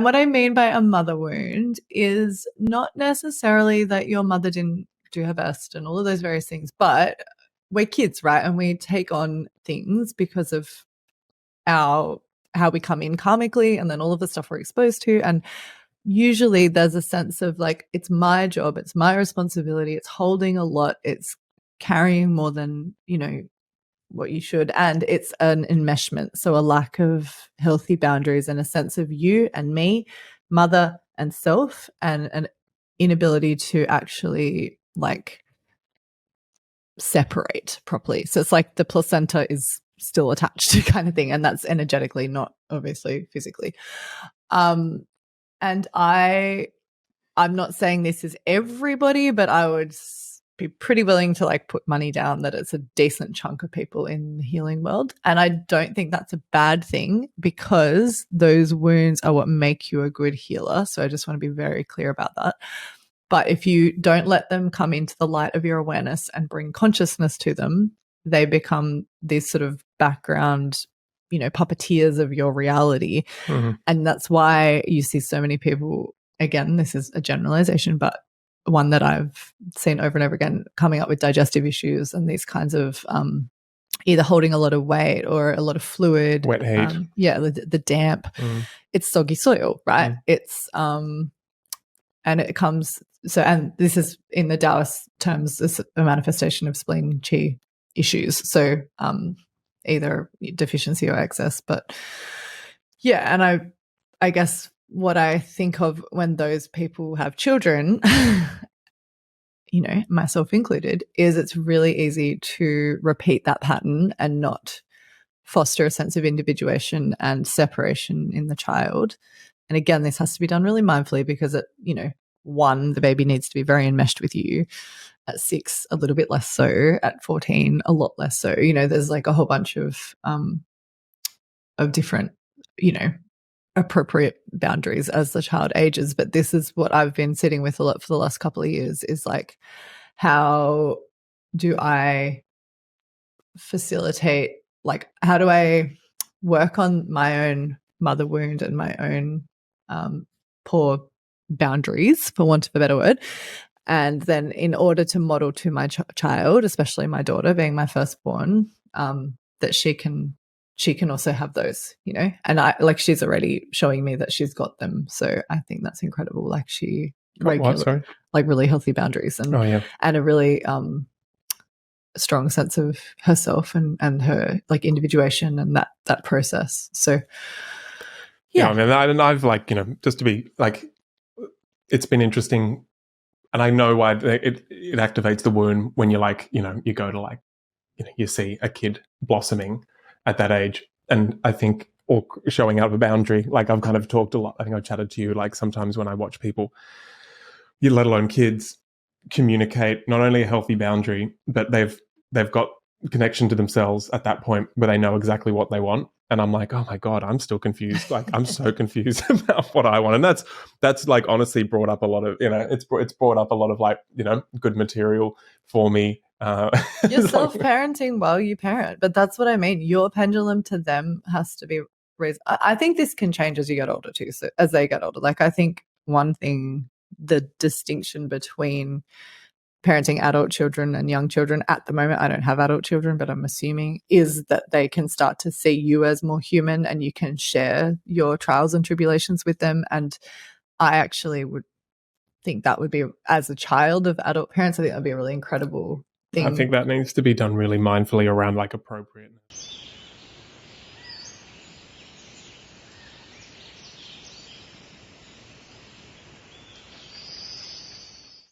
What I mean by a mother wound is not necessarily that your mother didn't do her best and all of those various things, but we're kids, right? And we take on things because of how we come in karmically and then all of the stuff we're exposed to. And usually there's a sense of like, it's my job, it's my responsibility, it's holding a lot, it's carrying more than, what you should. And it's an enmeshment. So a lack of healthy boundaries and a sense of you and me, mother and self, and an inability to actually like separate properly. So it's like the placenta is still attached to kind of thing. And that's energetically, not obviously physically. And I'm not saying this is everybody, but I would be pretty willing to like put money down that it's a decent chunk of people in the healing world. And I don't think that's a bad thing because those wounds are what make you a good healer. So I just want to be very clear about that. But if you don't let them come into the light of your awareness and bring consciousness to them, they become these sort of background, puppeteers of your reality. Mm-hmm. And that's why you see so many people, again, this is a generalization, but one that I've seen over and over again, coming up with digestive issues and these kinds of either holding a lot of weight or a lot of fluid. Wet heat. The damp. It's soggy soil, right? It's and it comes, and this is in the Taoist terms, this is a manifestation of spleen qi issues. So either deficiency or excess. But yeah, and I guess what I think of when those people have children, myself included, is it's really easy to repeat that pattern and not foster a sense of individuation and separation in the child. And again, this has to be done really mindfully because one, the baby needs to be very enmeshed with you. At 6, a little bit less so. At 14, a lot less so. There's like a whole bunch of different, appropriate boundaries as the child ages. But this is what I've been sitting with a lot for the last couple of years is like, how do I facilitate, like, how do I work on my own mother wound and my own poor boundaries, for want of a better word. And then in order to model to my child, especially my daughter being my firstborn, that she can also have those, and she's already showing me that she's got them. So I think that's incredible. Like she like really healthy boundaries and and a really strong sense of herself and her like individuation and that process. So yeah, I mean, and I've like, just to be like, it's been interesting, and I know why it activates the wound when you're like, you go to like, you see a kid blossoming at that age, and I think, or showing out of a boundary, like I've kind of talked a lot, I think I've chatted to you, like sometimes when I watch people, let alone kids, communicate not only a healthy boundary, but they've got connection to themselves at that point where they know exactly what they want. And I'm like, oh my God, I'm still confused. Like I'm so confused about what I want. And that's like honestly brought up a lot of, it's brought up a lot of like, good material for me. You're self-parenting while you parent, but that's what I mean. Your pendulum to them has to be raised. I think this can change as you get older too. So as they get older, like I think one thing, the distinction between parenting adult children and young children at the moment, I don't have adult children, but I'm assuming, is that they can start to see you as more human and you can share your trials and tribulations with them. And I actually would think that would be, as a child of adult parents, I think that'd be a really incredible thing. I think that needs to be done really mindfully around like appropriateness.